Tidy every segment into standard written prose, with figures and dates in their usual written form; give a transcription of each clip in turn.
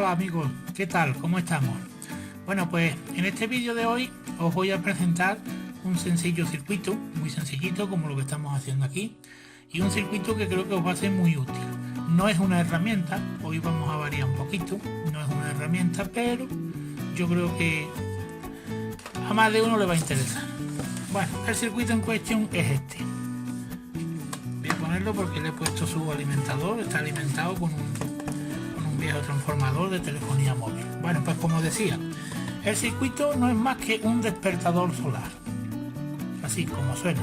Hola amigos, ¿qué tal? ¿Cómo estamos? Bueno, pues en este vídeo de hoy os voy a presentar un sencillo circuito, muy sencillito como lo que estamos haciendo aquí, y un circuito que creo que os va a ser muy útil. No es una herramienta, hoy vamos a variar un poquito, no es una herramienta, pero yo creo que a más de uno le va a interesar. Bueno, el circuito en cuestión es este. Voy a ponerlo porque le he puesto su alimentador, está alimentado con un viejo transformador de telefonía móvil. Bueno, pues como decía, el circuito no es más que un despertador solar, así como suena.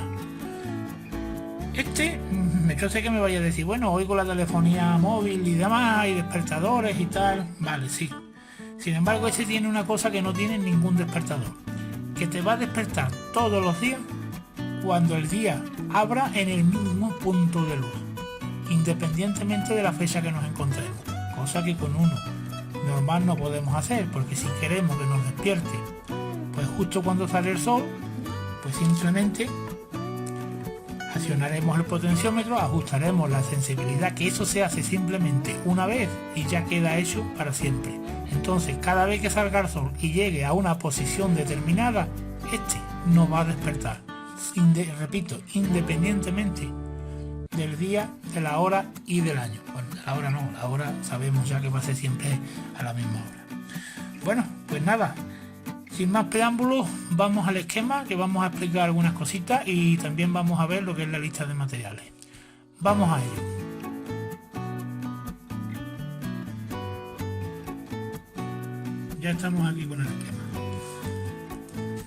Yo sé que me vaya a decir, bueno, oigo la telefonía móvil y demás, y despertadores y tal, vale, sí. Sin embargo, este tiene una cosa que no tiene ningún despertador, que te va a despertar todos los días cuando el día abra en el mismo punto de luz, independientemente de la fecha que nos encontremos. Cosa que con uno normal no podemos hacer, porque si queremos que nos despierte pues justo cuando sale el sol, pues simplemente accionaremos el potenciómetro, ajustaremos la sensibilidad, que eso se hace simplemente una vez y ya queda hecho para siempre. Entonces cada vez que salga el sol y llegue a una posición determinada, nos va a despertar, repito, independientemente del día, de la hora y del año. Bueno, de la hora no, la hora sabemos ya que va a ser siempre a la misma hora. Bueno, pues nada, sin más preámbulos, vamos al esquema, que vamos a explicar algunas cositas y también vamos a ver lo que es la lista de materiales. Vamos a ello. Ya estamos aquí con el esquema.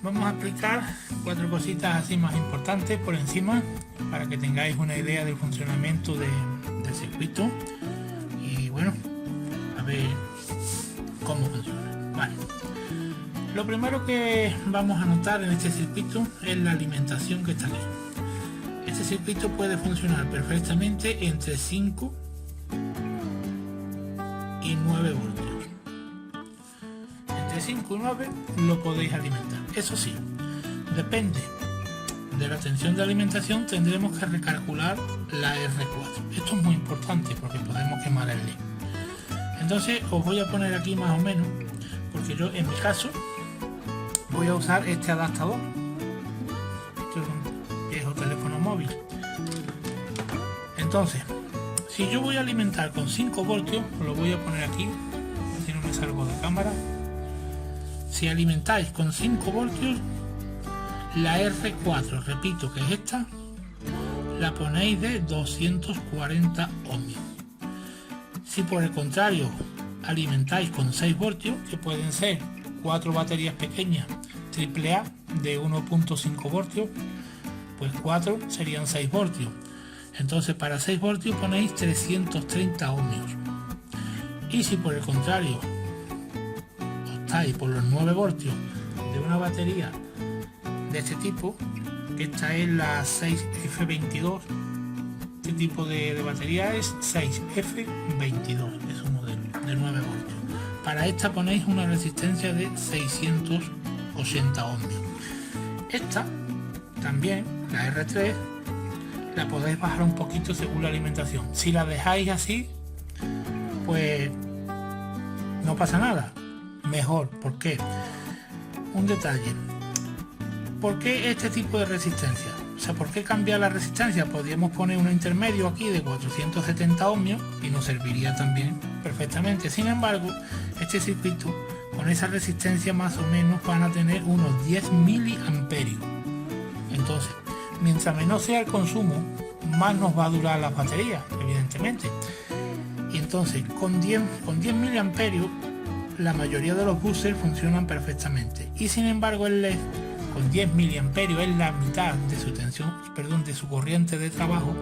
Vamos a explicar 4 cositas así más importantes por encima, para que tengáis una idea del funcionamiento del circuito y bueno, a ver cómo funciona. Vale. Lo primero que vamos a notar en este circuito es la alimentación que está aquí. Este circuito puede funcionar perfectamente entre 5 y 9 voltios. Entre 5 y 9 lo podéis alimentar. Eso sí, depende de la tensión de alimentación, tendremos que recalcular la R4. Esto es muy importante porque podemos quemar el LED. Entonces os voy a poner aquí más o menos, porque yo en mi caso voy a usar este adaptador. Esto es un viejo teléfono móvil. Entonces, si yo voy a alimentar con 5 voltios, lo voy a poner aquí, si no me salgo de cámara. Si alimentáis con 5 voltios, la R4, repito que es esta, la ponéis de 240 ohmios. Si por el contrario alimentáis con 6 voltios, que pueden ser 4 baterías pequeñas AAA de 1.5 voltios, pues 4 serían 6 voltios. Entonces para 6 voltios ponéis 330 ohmios. Y si por el contrario optáis por los 9 voltios de una batería de este tipo, que esta es la 6F22, este tipo de batería es 6F22, es un modelo de 9 voltios. Para esta ponéis una resistencia de 680 ohmios. Esta también, la R3, la podéis bajar un poquito según la alimentación. Si la dejáis así, pues no pasa nada, mejor. ¿Por qué? Un detalle. ¿Por qué este tipo de resistencia? O sea, ¿por qué cambiar la resistencia? Podríamos poner un intermedio aquí de 470 ohmios y nos serviría también perfectamente. Sin embargo, este circuito con esa resistencia más o menos van a tener unos 10 miliamperios. Entonces, mientras menor sea el consumo, más nos va a durar la batería, evidentemente. Y entonces, con 10 miliamperios, la mayoría de los buses funcionan perfectamente. Y sin embargo, el LED con 10 miliamperios es la mitad de su tensión, de su corriente de trabajo,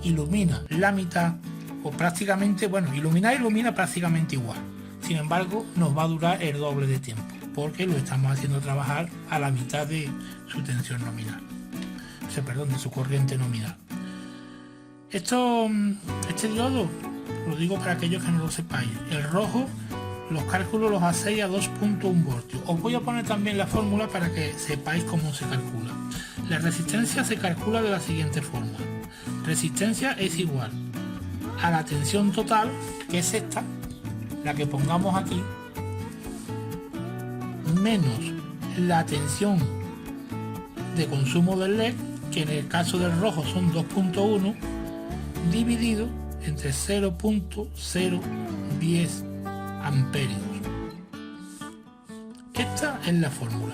ilumina la mitad o prácticamente, bueno, ilumina prácticamente igual. Sin embargo, nos va a durar el doble de tiempo, porque lo estamos haciendo trabajar a la mitad de su tensión nominal, de su corriente nominal. Este diodo, lo digo para aquellos que no lo sepáis, el rojo, los cálculos los hacéis a 2.1 voltios. Os voy a poner también la fórmula para que sepáis cómo se calcula. La resistencia se calcula de la siguiente forma. Resistencia es igual a la tensión total, que es esta, la que pongamos aquí, menos la tensión de consumo del LED, que en el caso del rojo son 2.1, dividido entre 0.010 amperios. Esta es la fórmula.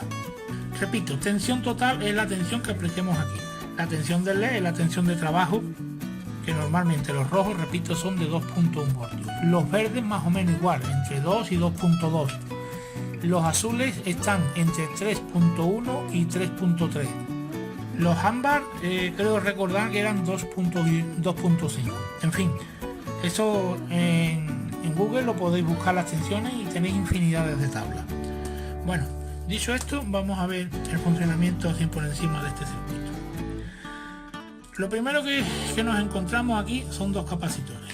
Repito, tensión total es la tensión que apliquemos aquí. La tensión del LED es la tensión de trabajo, que normalmente los rojos, repito, son de 2.1 voltios. Los verdes más o menos igual, entre 2 y 2.2. Los azules están entre 3.1 y 3.3. Los ámbar, creo recordar que eran 2.5. En fin, eso en Google lo podéis buscar las tensiones y tenéis infinidades de tablas. Bueno, dicho esto, vamos a ver el funcionamiento así por encima de este circuito. Lo primero que nos encontramos aquí son dos capacitores.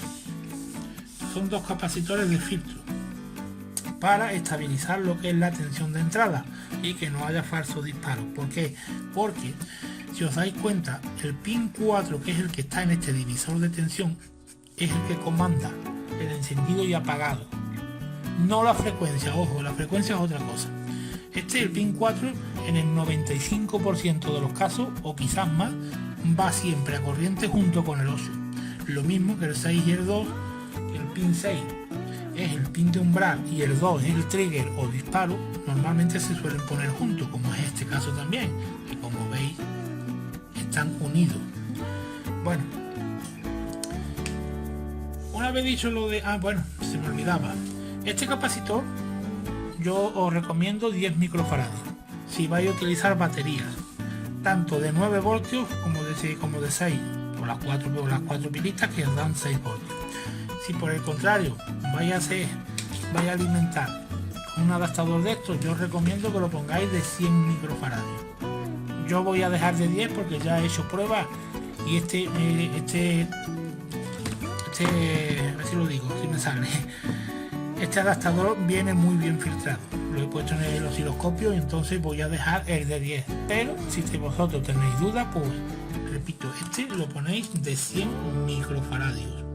Son dos capacitores de filtro para estabilizar lo que es la tensión de entrada y que no haya falso disparo. ¿Por qué? Porque si os dais cuenta, el pin 4, que es el que está en este divisor de tensión, es el que comanda el encendido y apagado, no la frecuencia. Ojo, la frecuencia es otra cosa. Este, el pin 4, en el 95% de los casos, o quizás más, va siempre a corriente junto con el 8. Lo mismo que el 6 y el 2, que el pin 6 es el pin de umbral y el 2 es el trigger o disparo, normalmente se suelen poner juntos, como es este caso también, y como veis están unidos. Bueno, una vez dicho lo de... bueno, se me olvidaba. Este capacitor yo os recomiendo 10 microfaradios si vais a utilizar baterías, tanto de 9 voltios como de 6, por las 4 pilitas que os dan 6 voltios. Si por el contrario vais a alimentar con un adaptador de estos, yo os recomiendo que lo pongáis de 100 microfaradios. Yo voy a dejar de 10 porque ya he hecho pruebas y a ver si lo digo, si me sale. Este adaptador viene muy bien filtrado. Lo he puesto en el osciloscopio y entonces voy a dejar el de 10. Pero si vosotros tenéis dudas, pues repito, este lo ponéis de 100 microfaradios.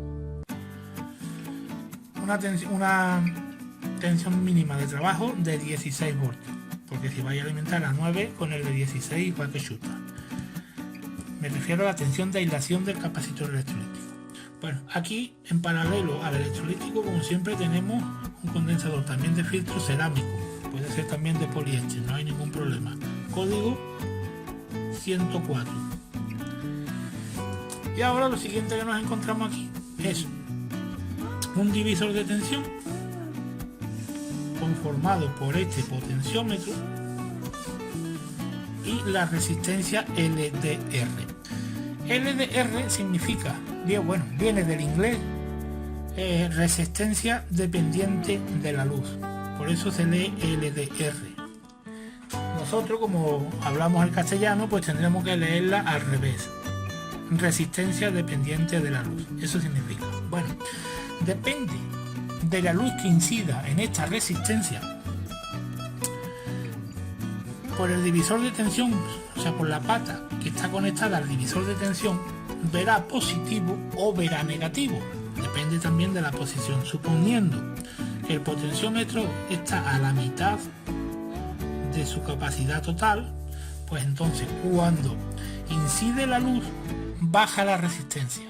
Una tensión mínima de trabajo de 16 voltios. Porque si vais a alimentar a 9 con el de 16 va que chuta. Me refiero a la tensión de aislación del capacitor electrolítico. Bueno, aquí en paralelo al electrolítico, como siempre, tenemos un condensador también de filtro cerámico. Puede ser también de poliéster, no hay ningún problema. Código 104. Y ahora lo siguiente que nos encontramos aquí es un divisor de tensión conformado por este potenciómetro y la resistencia LDR. LDR significa, viene del inglés resistencia dependiente de la luz, por eso se lee LDR. Nosotros, como hablamos el castellano, pues tendremos que leerla al revés, resistencia dependiente de la luz. Eso significa, bueno, depende de la luz que incida en esta resistencia por el divisor de tensión, o sea, por la pata que está conectada al divisor de tensión, verá positivo o verá negativo. Depende también de la posición. Suponiendo que el potenciómetro está a la mitad de su capacidad total, pues entonces cuando incide la luz baja la resistencia.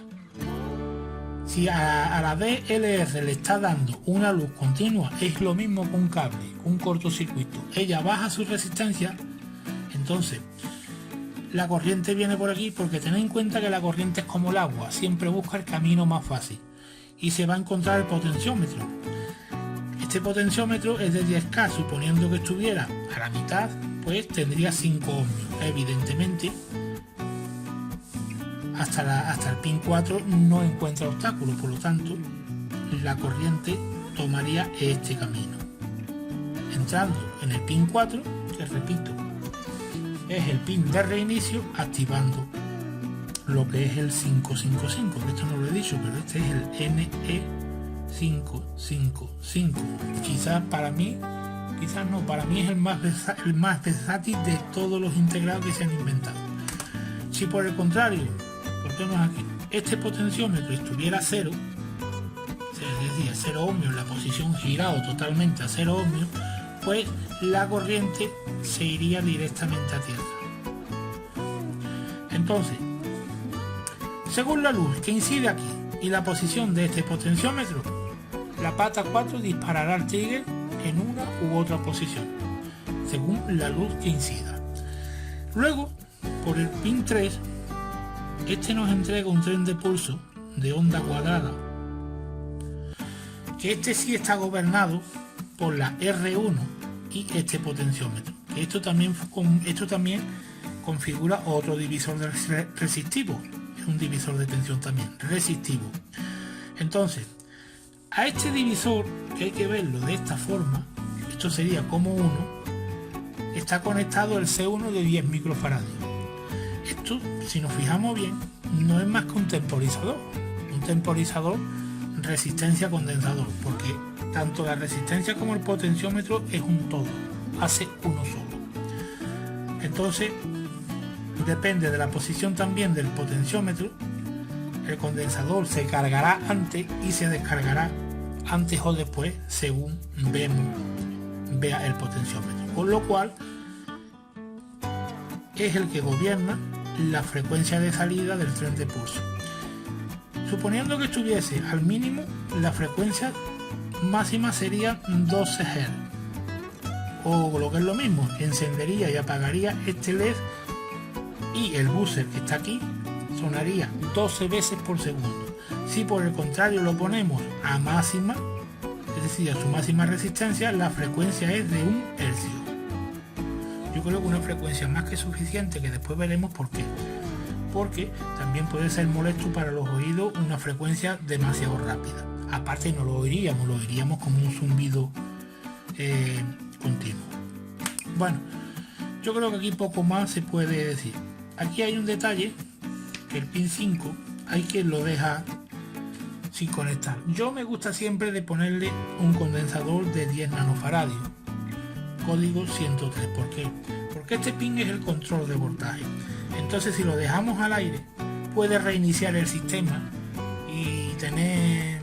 Si a la DLR le está dando una luz continua, es lo mismo que un cable, un cortocircuito. Ella baja su resistencia, entonces la corriente viene por aquí, porque tened en cuenta que la corriente es como el agua, siempre busca el camino más fácil y se va a encontrar el potenciómetro. Este potenciómetro es de 10K, suponiendo que estuviera a la mitad, pues tendría 5 ohmios. Evidentemente, hasta el pin 4 no encuentra obstáculos, por lo tanto la corriente tomaría este camino, entrando en el pin 4, que repito es el pin de reinicio, activando lo que es el 555, que esto no lo he dicho, pero este es el NE555. Quizás para mí es el más versátil de todos los integrados que se han inventado. Si por el contrario, aquí, este potenciómetro estuviera 0, es decir, 0 ohmios en la posición girado totalmente a 0 ohmios, pues la corriente se iría directamente a tierra. Entonces, según la luz que incide aquí y la posición de este potenciómetro, la pata 4 disparará al trigger en una u otra posición, según la luz que incida. Luego, por el pin 3, este nos entrega un tren de pulso de onda cuadrada, que este sí está gobernado por la R1 y este potenciómetro. Esto también configura otro divisor resistivo, es un divisor de tensión también, resistivo. Entonces, a este divisor, que hay que verlo de esta forma, esto sería como 1, está conectado el C1 de 10 microfaradios. Esto, si nos fijamos bien, no es más que un temporizador resistencia condensador, porque tanto la resistencia como el potenciómetro es un todo, hace uno solo. Entonces, depende de la posición también del potenciómetro, el condensador se cargará antes y se descargará antes o después según vea el potenciómetro, con lo cual es el que gobierna la frecuencia de salida del tren de pulso. Suponiendo que estuviese al mínimo, la frecuencia máxima sería 12 Hz, o lo que es lo mismo, encendería y apagaría este LED y el buzzer que está aquí sonaría 12 veces por segundo. Si por el contrario lo ponemos a máxima, es decir, a su máxima resistencia, la frecuencia es de 1 hercio. Yo creo que una frecuencia más que suficiente, que después veremos por qué. Porque también puede ser molesto para los oídos una frecuencia demasiado rápida. Aparte no lo oiríamos como un zumbido continuo. Bueno, yo creo que aquí poco más se puede decir. Aquí hay un detalle, que el pin 5 hay quien lo deja sin conectar. Yo me gusta siempre de ponerle un condensador de 10 nanofaradios, código 103. ¿Por qué? Porque este pin es el control de voltaje. Entonces, si lo dejamos al aire, puede reiniciar el sistema y tener...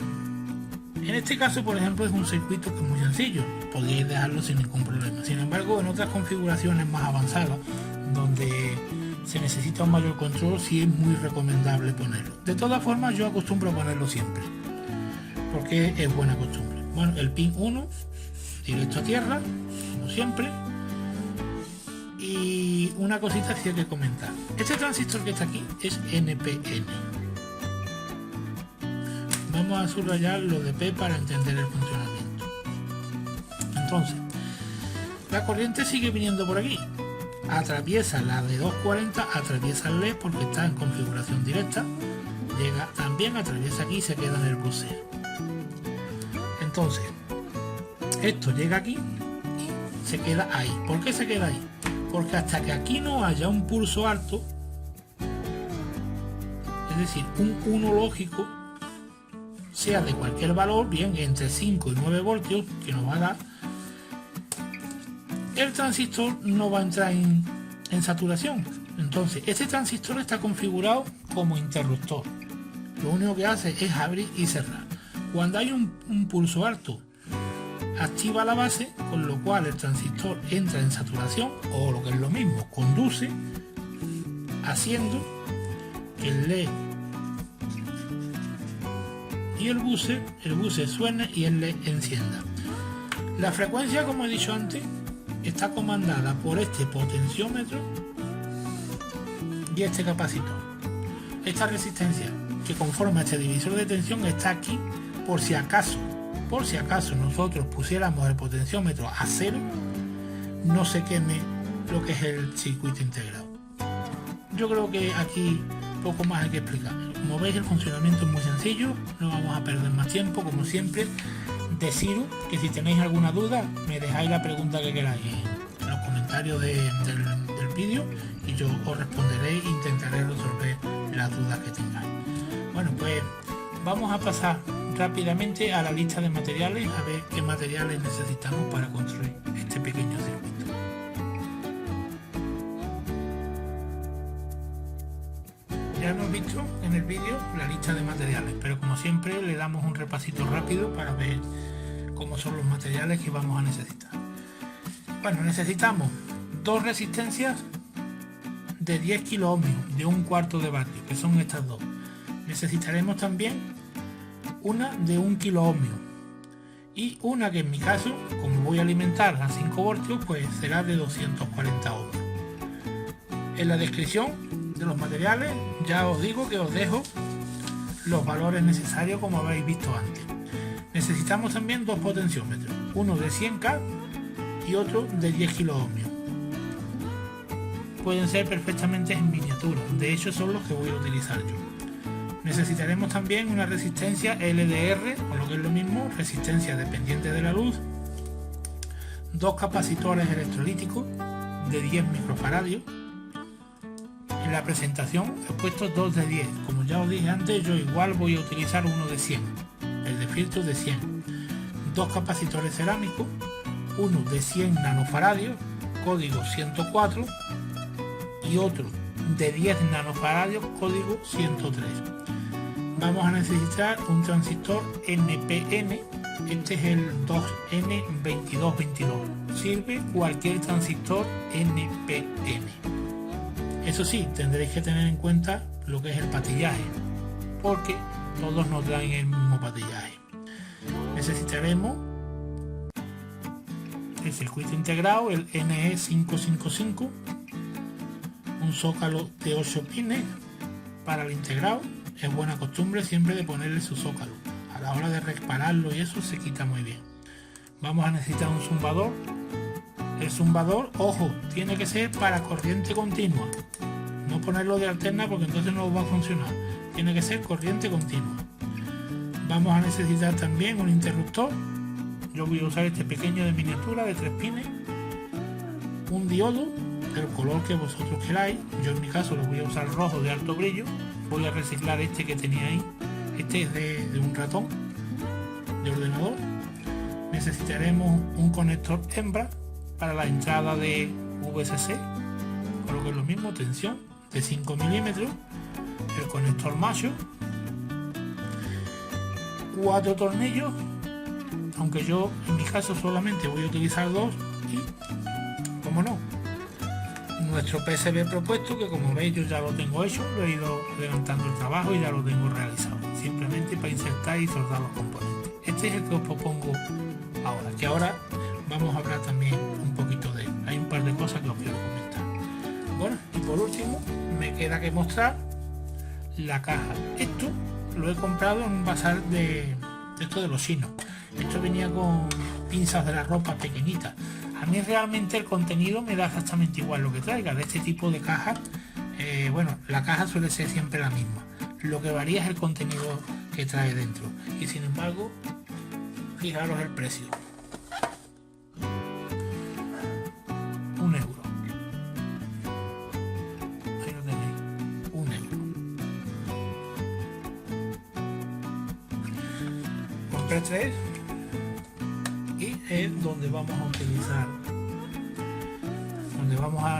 En este caso, por ejemplo, es un circuito que es muy sencillo, podríais dejarlo sin ningún problema. Sin embargo, en otras configuraciones más avanzadas, donde se necesita un mayor control, sí es muy recomendable ponerlo. De todas formas, yo acostumbro a ponerlo siempre, porque es buena costumbre. Bueno, el pin 1, directo a tierra, como siempre. Y una cosita sí hay que comentar. Este transistor que está aquí es NPN. Vamos a subrayar lo de P para entender el funcionamiento. Entonces, la corriente sigue viniendo por aquí. Atraviesa la de 240, atraviesa el LED porque está en configuración directa. Llega también, atraviesa aquí y se queda en el buzzer. Entonces, esto llega aquí y se queda ahí. ¿Por qué se queda ahí? Porque hasta que aquí no haya un pulso alto, es decir, un 1 lógico, sea de cualquier valor, bien entre 5 y 9 voltios, que nos va a dar, el transistor no va a entrar en saturación. Entonces, este transistor está configurado como interruptor. Lo único que hace es abrir y cerrar. Cuando hay un pulso alto, activa la base, con lo cual el transistor entra en saturación, o lo que es lo mismo, conduce, haciendo que el LED y el buzzer suene y el LED encienda. La frecuencia, como he dicho antes, está comandada por este potenciómetro y este capacitor. Esta resistencia que conforma este divisor de tensión está aquí por si acaso nosotros pusiéramos el potenciómetro a 0, no se queme lo que es el circuito integrado. Yo creo que aquí poco más hay que explicar. Como veis, el funcionamiento es muy sencillo, no vamos a perder más tiempo. Como siempre, deciros que si tenéis alguna duda, me dejáis la pregunta que queráis en los comentarios del vídeo y yo os responderé e intentaré resolver las dudas que tengáis. Bueno, pues vamos a pasar rápidamente a la lista de materiales, a ver qué materiales necesitamos para construir este pequeño circuito. ya hemos visto en el vídeo la lista de materiales, pero como siempre le damos un repasito rápido para ver cómo son los materiales que vamos a necesitar. Bueno, necesitamos dos resistencias de 10 kiloohmios de 1/4 de vatio, que son estas dos. Necesitaremos también una de 1 kiloohmio y una que en mi caso, como voy a alimentar a 5 voltios, pues será de 240 ohmios. En la descripción de los materiales ya os digo que os dejo los valores necesarios como habéis visto antes. Necesitamos también dos potenciómetros, uno de 100K y otro de 10 kiloohmios. Pueden ser perfectamente en miniatura, de hecho son los que voy a utilizar yo. Necesitaremos también una resistencia LDR, o lo que es lo mismo, resistencia dependiente de la luz, dos capacitores electrolíticos de 10 microfaradios. En la presentación he puesto dos de 10, como ya os dije antes, yo igual voy a utilizar uno de 100, el de filtro de 100, dos capacitores cerámicos, uno de 100 nanofaradios, código 104, y otro de 10 nanofaradios, código 103. Vamos a necesitar un transistor NPN, este es el 2N2222, sirve cualquier transistor NPN. Eso sí, tendréis que tener en cuenta lo que es el patillaje, porque todos no traen el mismo patillaje. Necesitaremos el circuito integrado, el NE555, un zócalo de 8 pines para el integrado. Es buena costumbre siempre de ponerle su zócalo, a la hora de repararlo y eso se quita muy bien. Vamos a necesitar un zumbador. El zumbador, ojo, tiene que ser para corriente continua, no ponerlo de alterna porque entonces no va a funcionar, tiene que ser corriente continua. Vamos a necesitar también un interruptor. Yo voy a usar este pequeño de miniatura de 3 pines, un diodo del color que vosotros queráis. Yo en mi caso lo voy a usar rojo de alto brillo. Voy a reciclar este que tenía ahí, este es de un ratón de ordenador. Necesitaremos un conector hembra para la entrada de VCC, con lo que es lo mismo, tensión de 5 milímetros, el conector macho, 4 tornillos, aunque yo en mi caso solamente voy a utilizar 2, y como no, nuestro PCB propuesto, que como veis yo ya lo tengo hecho, lo he ido levantando el trabajo y ya lo tengo realizado, simplemente para insertar y soldar los componentes. Este es el que os propongo ahora, que ahora vamos a hablar también un poquito de él. Hay un par de cosas que os quiero comentar. Bueno, y por último me queda que mostrar la caja. Esto lo he comprado en un bazar de esto de los chinos. Esto venía con pinzas de la ropa pequeñitas. A mí realmente el contenido me da exactamente igual lo que traiga. De este tipo de cajas, bueno, la caja suele ser siempre la misma. Lo que varía es el contenido que trae dentro. Y sin embargo, fijaros el precio. 1 euro. Ahí lo tenéis. 1 euro. Compré 3. Y es donde vamos a utilizar,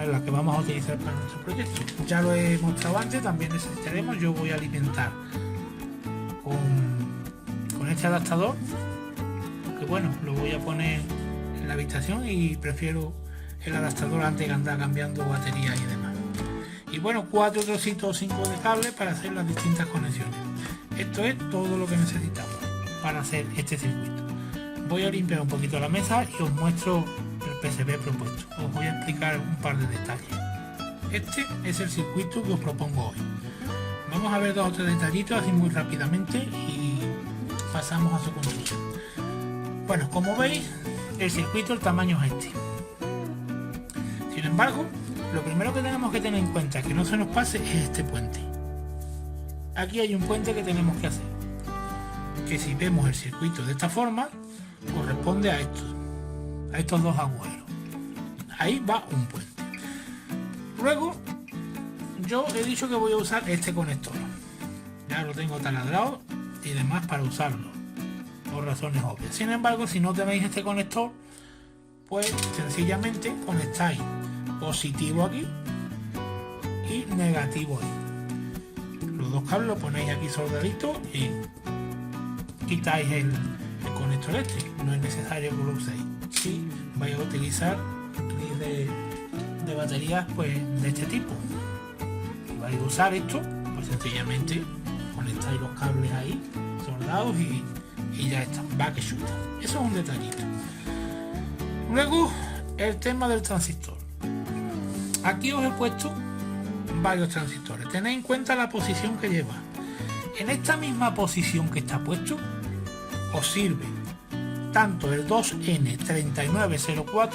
la que vamos a utilizar para nuestro proyecto. Ya lo he mostrado antes, también necesitaremos, yo voy a alimentar con este adaptador, que bueno, lo voy a poner en la habitación y prefiero el adaptador antes de andar cambiando baterías y demás. Y bueno, 4 trocitos o 5 de cable para hacer las distintas conexiones. Esto es todo lo que necesitamos para hacer este circuito. Voy a limpiar un poquito la mesa y os muestro el PCB propuesto. Os voy a explicar un par de detalles. Este es el circuito que os propongo hoy. Vamos a ver 2 o 3 detallitos así muy rápidamente y pasamos a su construcción. Bueno, como veis, el circuito, el tamaño es este. Sin embargo, lo primero que tenemos que tener en cuenta, que no se nos pase, es este puente. Aquí hay un puente que tenemos que hacer, que si vemos el circuito de esta forma, corresponde a estos dos agujeros. Ahí va un puente. Luego yo he dicho que voy a usar este conector, ya lo tengo taladrado y demás para usarlo por razones obvias. Sin embargo, si no tenéis este conector, pues sencillamente conectáis positivo aquí y negativo ahí. los dos cables, lo ponéis aquí soldadito y quitáis el conector este. No es necesario que lo uséis. Si vais a utilizar de baterías pues de este tipo, si vais a usar esto, pues sencillamente conectáis los cables ahí soldados y ya está, va que chuta. Eso es un detallito. Luego el tema del transistor. Aquí os he puesto varios transistores. Tened en cuenta la posición que lleva. En esta misma posición que está puesto os sirve tanto el 2N3904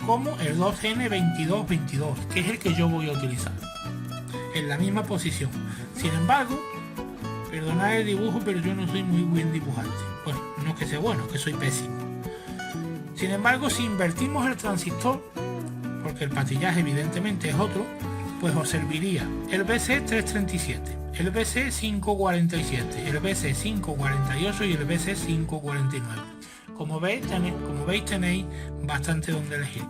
como el 2N2222, que es el que yo voy a utilizar, en la misma posición. Sin embargo, perdonad el dibujo, pero yo no soy muy buen dibujante. Bueno, no es que sea bueno, que soy pésimo. Sin embargo, si invertimos el transistor, porque el patillaje evidentemente es otro, pues os serviría el BC337, el BC547, el BC548 y el BC549. Como veis tenéis bastante donde elegir.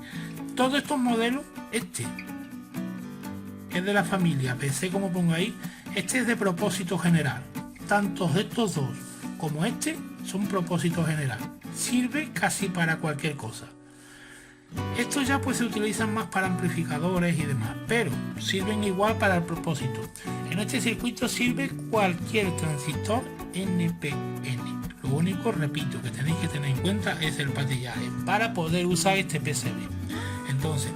Todos estos modelos, este es de la familia BC, como pongo ahí, este es de propósito general. Tanto estos dos como este son propósito general. Sirve casi para cualquier cosa. Estos ya pues se utilizan más para amplificadores y demás, pero sirven igual para el propósito. En este circuito sirve cualquier transistor NPN. Lo único, repito, que tenéis que tener en cuenta es el patillaje para poder usar este PCB. Entonces,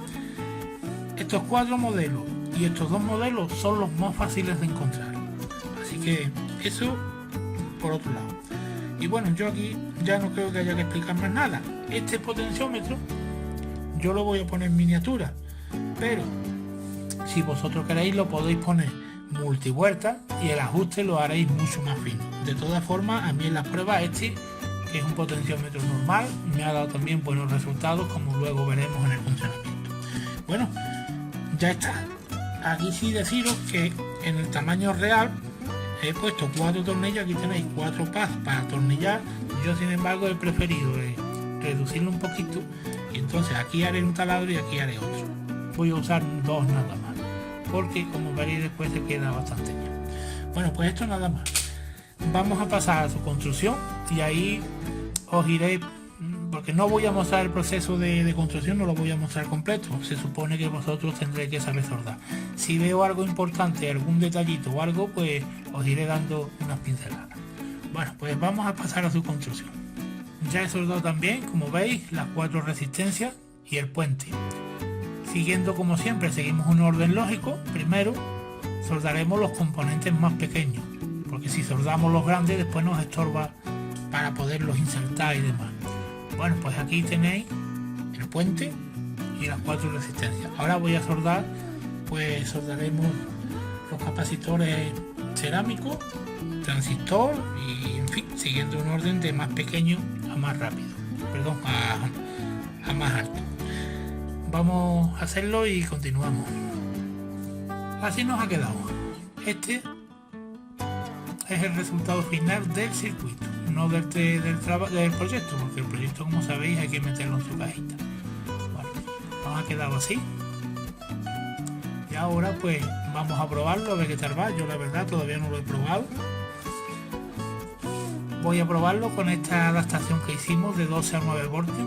estos cuatro modelos y estos dos modelos son los más fáciles de encontrar. Así que eso por otro lado. Y bueno, yo aquí ya no creo que haya que explicar más nada. Este potenciómetro yo lo voy a poner en miniatura, pero si vosotros queréis lo podéis poner multivuelta y el ajuste lo haréis mucho más fino. De todas formas, a mí en la prueba este, que es un potenciómetro normal, me ha dado también buenos resultados, como luego veremos en el funcionamiento. Bueno, ya está. Aquí sí deciros que en el tamaño real he puesto 4 tornillos. Aquí tenéis 4 pads para atornillar. Yo sin embargo he preferido reducirlo un poquito, y entonces aquí haré un taladro y aquí haré otro. Voy a usar 2 nada más, porque como veréis después se queda bastante bien. Bueno, pues esto nada más. Vamos a pasar a su construcción y ahí os iré, porque no voy a mostrar el proceso de construcción, no lo voy a mostrar completo. Se supone que vosotros tendréis que saber soldar. Si veo algo importante, algún detallito o algo, pues os iré dando unas pinceladas. Bueno, pues vamos a pasar a su construcción. Ya he soldado también, como veis, las 4 resistencias y el puente. Siguiendo como siempre, seguimos un orden lógico. Primero soldaremos los componentes más pequeños, porque si soldamos los grandes después nos estorba para poderlos insertar y demás. Bueno, pues aquí tenéis el puente y las 4 resistencias. Ahora voy a soldar, pues soldaremos los capacitores cerámicos, transistor y en fin, siguiendo un orden de más pequeño a más rápido, perdón, a más alto. Vamos a hacerlo y continuamos. Así nos ha quedado. Este es el resultado final del circuito, no del proyecto, porque el proyecto, como sabéis, hay que meterlo en su cajita. Bueno, nos ha quedado así. Y ahora pues vamos a probarlo, a ver qué tal va. Yo la verdad todavía no lo he probado. Voy a probarlo con esta adaptación que hicimos de 12 a 9 voltios.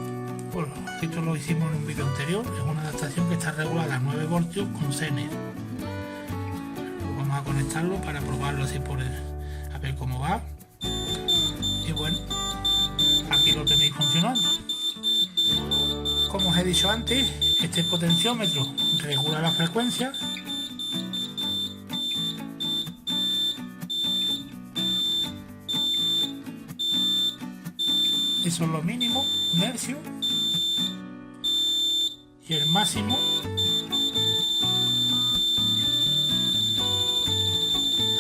Bueno, esto lo hicimos en un vídeo anterior. Es una adaptación que está regulada a 9 voltios con Zener. Vamos a conectarlo para probarlo así a ver cómo va. Y bueno, aquí lo tenéis funcionando. Como os he dicho antes, este potenciómetro regula la frecuencia. Eso es lo mínimo, 1 hercio, y el máximo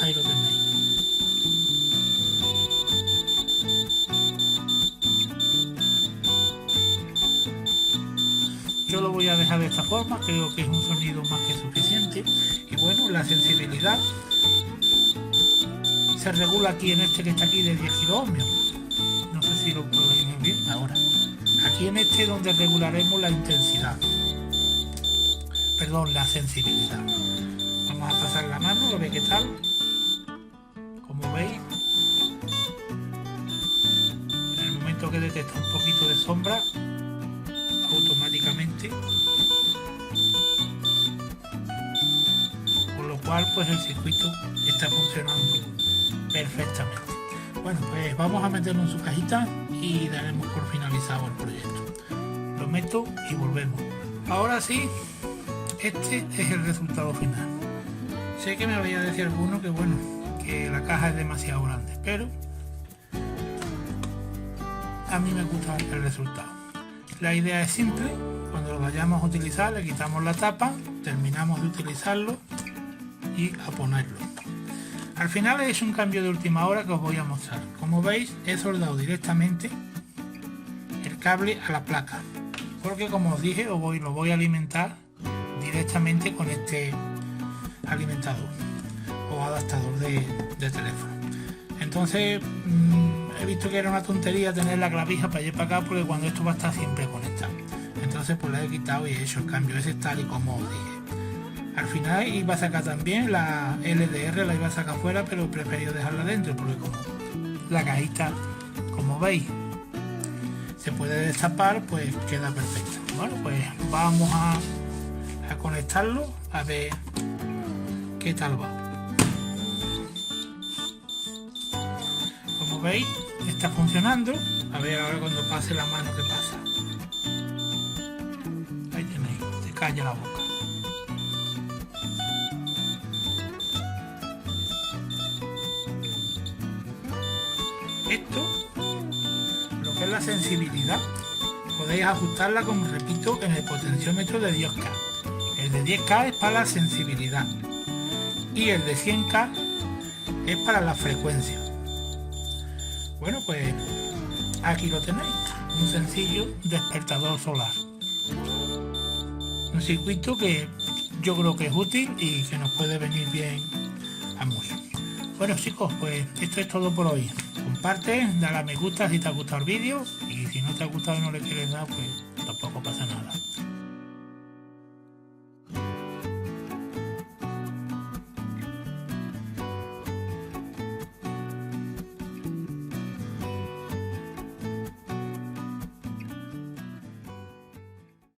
ahí lo tenéis. Yo lo voy a dejar de esta forma, creo que es un sonido más que suficiente. Y bueno, la sensibilidad se regula aquí en este que está aquí de 10 kiloohmios. No sé si lo podéis ver bien ahora. Aquí en este donde regularemos la intensidad, perdón, la sensibilidad. Vamos a pasar la mano, a ver qué tal. como veis, en el momento que detecta un poquito de sombra, automáticamente, con lo cual pues el circuito está funcionando perfectamente. Bueno, pues vamos a meterlo en su cajita y daremos por finalizado el proyecto. Lo meto y volvemos. Ahora sí, este es el resultado final. Sé que me vaya a decir alguno que bueno, que la caja es demasiado grande, pero a mí me gusta el resultado. La idea es simple: cuando lo vayamos a utilizar le quitamos la tapa, terminamos de utilizarlo y a ponerlo. Al final es un cambio de última hora que os voy a mostrar. Como veis, he soldado directamente el cable a la placa, porque como os dije, lo voy a alimentar directamente con este alimentador o adaptador de teléfono. Entonces he visto que era una tontería tener la clavija para allá para acá, porque cuando esto va a estar siempre conectado. Entonces pues la he quitado y he hecho el cambio ese tal y como os dije. Al final iba a sacar también la LDR, la iba a sacar fuera, pero he preferido dejarla dentro, porque como la cajita, como veis, se puede destapar, pues queda perfecta. Bueno, pues vamos a conectarlo a ver qué tal va. Como veis, está funcionando. A ver ahora cuando pase la mano, ¿qué pasa? Ahí tenéis, te calla la boca. Esto, lo que es la sensibilidad, podéis ajustarla, como repito, en el potenciómetro de 10K. El de 10K es para la sensibilidad y el de 100K es para la frecuencia. Bueno, pues aquí lo tenéis, un sencillo despertador solar. Un circuito que yo creo que es útil y que nos puede venir bien a muchos. Bueno chicos, pues esto es todo por hoy. Comparte, dale a me gusta si te ha gustado el vídeo, y si no te ha gustado y no le quieres dar, pues